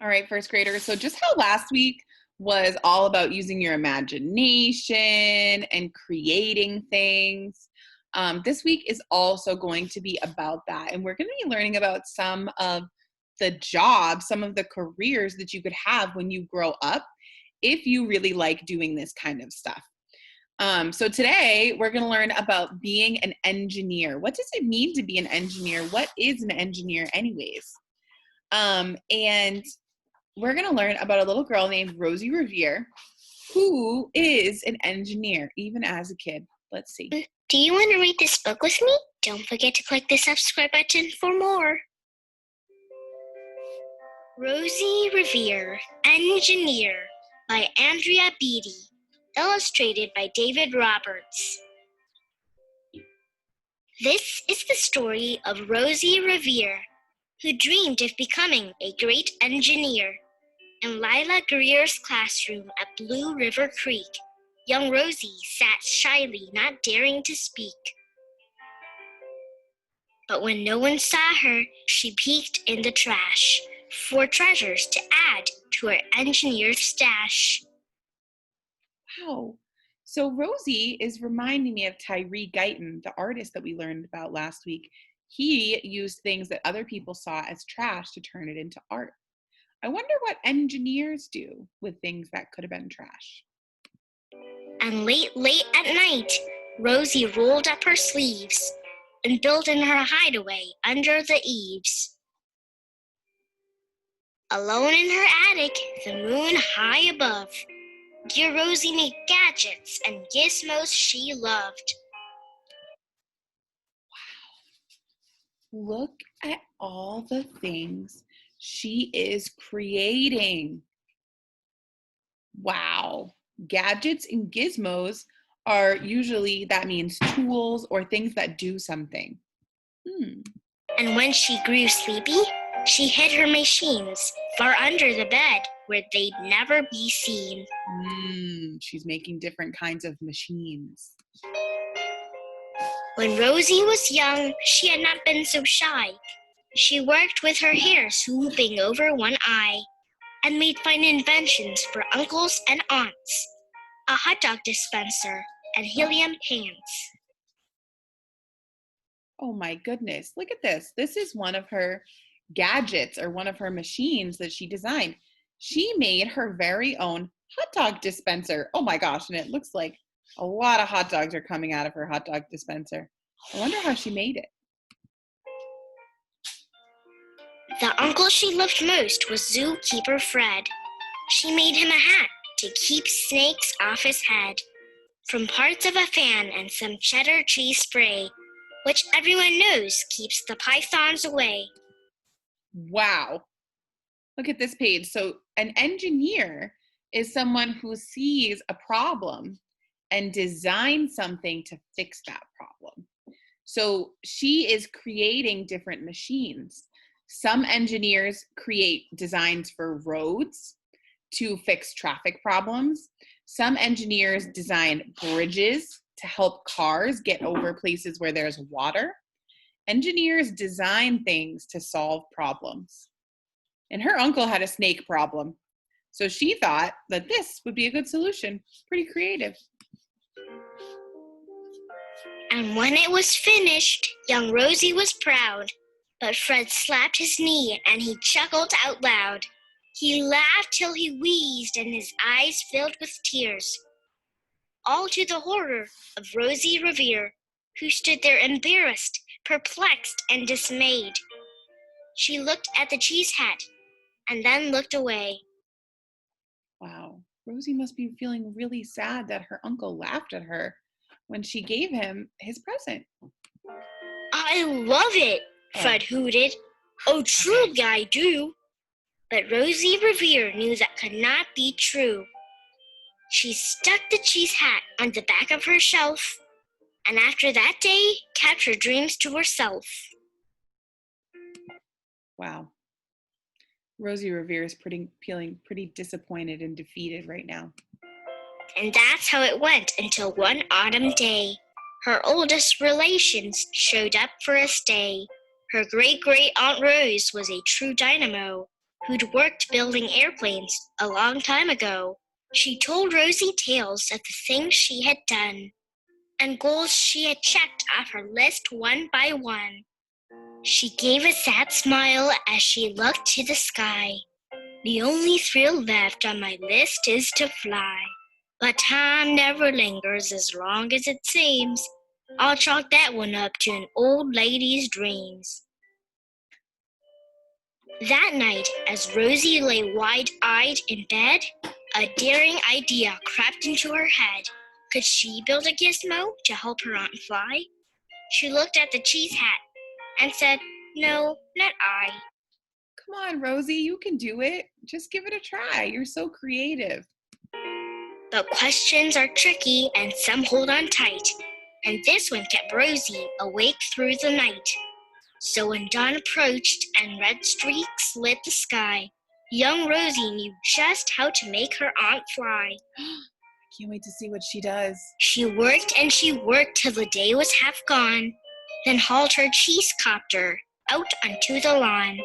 All right, first graders. So just how last week was all about using your imagination and creating things. This week is also going to be about that. And we're going to be learning about some of the jobs, some of the careers that you could have when you grow up if you really like doing this kind of stuff. So today we're going to learn about being an engineer. What does it mean to be an engineer? What is an engineer anyways? And we're going to learn about a little girl named Rosie Revere, who is an engineer, even as a kid. Let's see. Do you want to read this book with me? Don't forget to click the subscribe button for more. Rosie Revere, Engineer, by Andrea Beatty, illustrated by David Roberts. This is the story of Rosie Revere, who dreamed of becoming a great engineer. In Lila Greer's classroom at Blue River Creek, young Rosie sat shyly, not daring to speak. But when no one saw her, she peeked in the trash for treasures to add to her engineer's stash. Wow. So Rosie is reminding me of Tyree Guyton, the artist that we learned about last week. He used things that other people saw as trash to turn it into art. I wonder what engineers do with things that could have been trash. And late at night, Rosie rolled up her sleeves and built in her hideaway under the eaves. Alone in her attic, the moon high above, dear Rosie made gadgets and gizmos she loved. Wow. Look at all the things she is creating. Wow. Gadgets and gizmos are usually, that means tools or things that do something. And when she grew sleepy, she hid her machines far under the bed where they'd never be seen. She's making different kinds of machines. When Rosie was young, she had not been so shy. She worked with her hair swooping over one eye and made fine inventions for uncles and aunts, a hot dog dispenser and helium pants. Oh my goodness, look at this. This is one of her gadgets or one of her machines that she designed. She made her very own hot dog dispenser. Oh my gosh, and it looks like a lot of hot dogs are coming out of her hot dog dispenser. I wonder how she made it. The uncle she loved most was zookeeper Fred. She made him a hat to keep snakes off his head, from parts of a fan and some cheddar cheese spray, which everyone knows keeps the pythons away. Wow. Look at this page. So an engineer is someone who sees a problem and designs something to fix that problem. So she is creating different machines. Some engineers create designs for roads to fix traffic problems. Some engineers design bridges to help cars get over places where there's water. Engineers design things to solve problems. And her uncle had a snake problem. So she thought that this would be a good solution. Pretty creative. And when it was finished, young Rosie was proud. But Fred slapped his knee and he chuckled out loud. He laughed till he wheezed and his eyes filled with tears, all to the horror of Rosie Revere, who stood there embarrassed, perplexed, and dismayed. She looked at the cheese hat and then looked away. Wow, Rosie must be feeling really sad that her uncle laughed at her when she gave him his present. I love it, Fred hooted. Oh, truly I do. But Rosie Revere knew that could not be true. She stuck the cheese hat on the back of her shelf, and after that day, kept her dreams to herself. Wow. Rosie Revere is feeling pretty disappointed and defeated right now. And that's how it went until one autumn day. Her oldest relations showed up for a stay. Her great-great-aunt Rose was a true dynamo who'd worked building airplanes a long time ago. She told Rosie tales of the things she had done and goals she had checked off her list one by one. She gave a sad smile as she looked to the sky. The only thrill left on my list is to fly. But time never lingers as long as it seems. I'll chalk that one up to an old lady's dreams. That night, as Rosie lay wide-eyed in bed, a daring idea crept into her head. Could she build a gizmo to help her aunt fly? She looked at the cheese hat and said, "No, not I." Come on, Rosie, you can do it. Just give it a try. You're so creative. But questions are tricky and some hold on tight, and this one kept Rosie awake through the night. So when dawn approached and red streaks lit the sky, young Rosie knew just how to make her aunt fly. Can't wait to see what she does. She worked and she worked till the day was half gone, then hauled her cheese copter out onto the lawn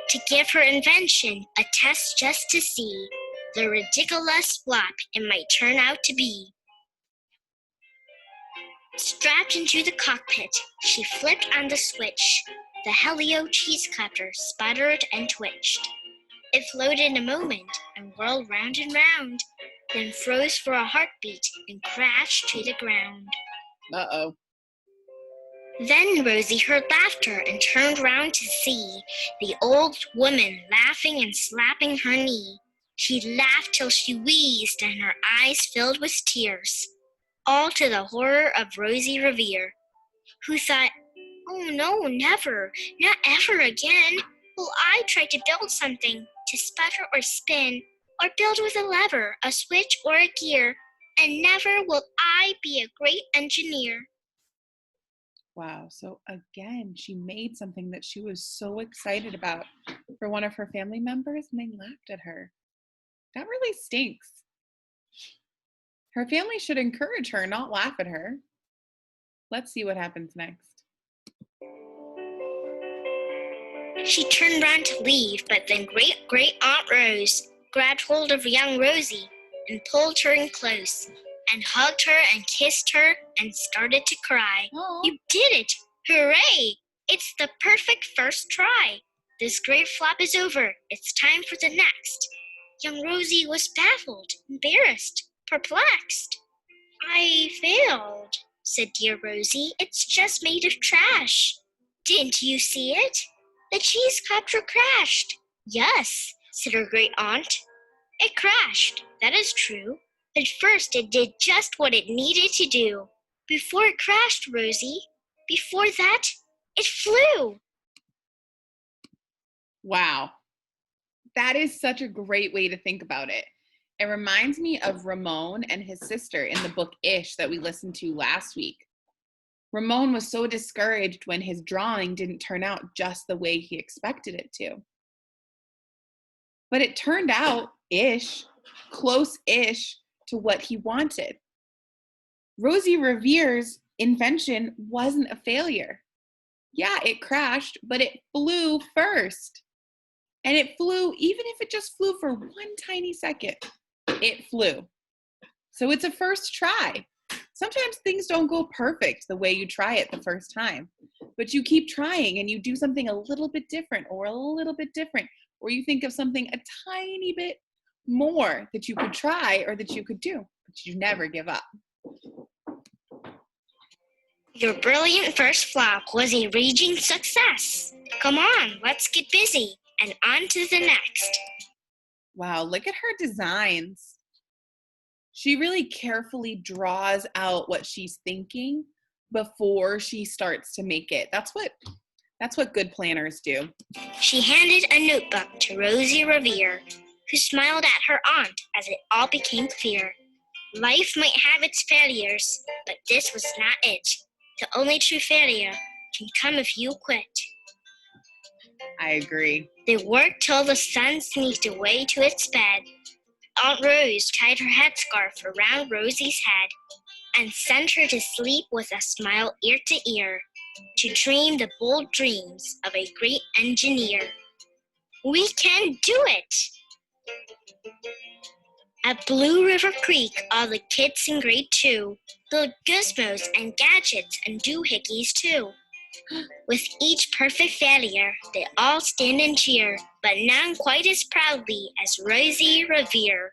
to give her invention a test just to see the ridiculous flop it might turn out to be. Strapped into the cockpit, she flipped on the switch. The Helio cheese copter sputtered and twitched. It floated a moment and whirled round and round, then froze for a heartbeat and crashed to the ground. Uh-oh. Then Rosie heard laughter and turned round to see the old woman laughing and slapping her knee. She laughed till she wheezed and her eyes filled with tears, all to the horror of Rosie Revere, who thought, "Oh no, never, not ever again will I try to build something to sputter or spin, or build with a lever, a switch, or a gear, and never will I be a great engineer." Wow. So again, she made something that she was so excited about for one of her family members, and they laughed at her. That really stinks. Her family should encourage her, not laugh at her. Let's see what happens next. She turned round to leave, but then great Aunt Rose grabbed hold of young Rosie and pulled her in close and hugged her and kissed her and started to cry. Aww. "You did it! Hooray! It's the perfect first try. This great flop is over. It's time for the next." Young Rosie was baffled, embarrassed, perplexed. "I failed," said dear Rosie. "It's just made of trash." "Didn't you see it? The cheese copter crashed." "Yes," said her great aunt. "It crashed, that is true. But first it did just what it needed to do. Before it crashed, Rosie, before that, it flew." Wow. That is such a great way to think about it. It reminds me of Ramon and his sister in the book Ish that we listened to last week. Ramon was so discouraged when his drawing didn't turn out just the way he expected it to. But it turned out ish, close-ish to what he wanted. Rosie Revere's invention wasn't a failure. Yeah, it crashed, but it flew first. And it flew, even if it just flew for one tiny second, it flew. So it's a first try. Sometimes things don't go perfect the way you try it the first time, but you keep trying and you do something a little bit different or a little bit different, or you think of something a tiny bit more that you could try or that you could do, but you never give up. Your brilliant first flop was a raging success. Come on, let's get busy and on to the next. Wow, look at her designs. She really carefully draws out what she's thinking before she starts to make it. That's what good planners do. She handed a notebook to Rosie Revere, who smiled at her aunt as it all became clear. Life might have its failures, but this was not it. The only true failure can come if you quit. I agree. They worked till the sun sneaked away to its bed. Aunt Rose tied her headscarf around Rosie's head and sent her to sleep with a smile ear to ear, to dream the bold dreams of a great engineer. We can do it! At Blue River Creek, all the kids in grade 2 build gizmos and gadgets and doohickeys too. With each perfect failure, they all stand and cheer, but none quite as proudly as Rosie Revere.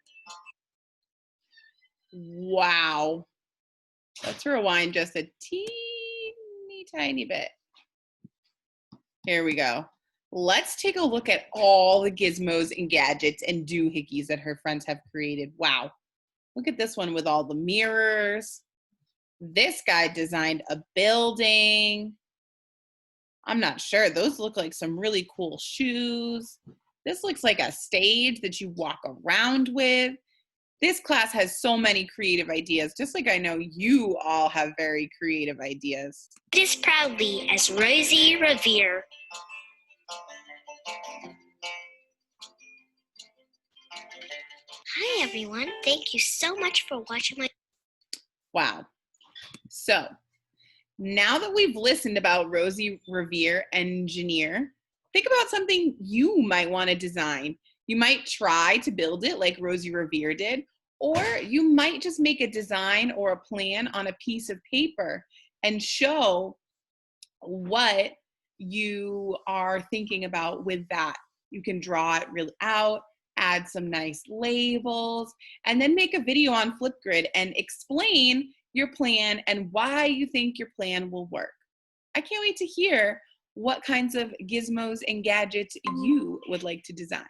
Wow. Let's rewind just a teeny tiny bit. Here we go. Let's take a look at all the gizmos and gadgets and doohickeys that her friends have created. Wow. Look at this one with all the mirrors. This guy designed a building. I'm not sure. Those look like some really cool shoes. This looks like a stage that you walk around with. This class has so many creative ideas, just like I know you all have very creative ideas. It is proudly as Rosie Revere. Hi everyone, thank you so much for watching my... Wow. So now that we've listened about Rosie Revere, engineer, think about something you might want to design. You might try to build it like Rosie Revere did, or you might just make a design or a plan on a piece of paper and show what you are thinking about with that. You can draw it really out, add some nice labels, and then make a video on Flipgrid and explain your plan and why you think your plan will work. I can't wait to hear what kinds of gizmos and gadgets you would like to design.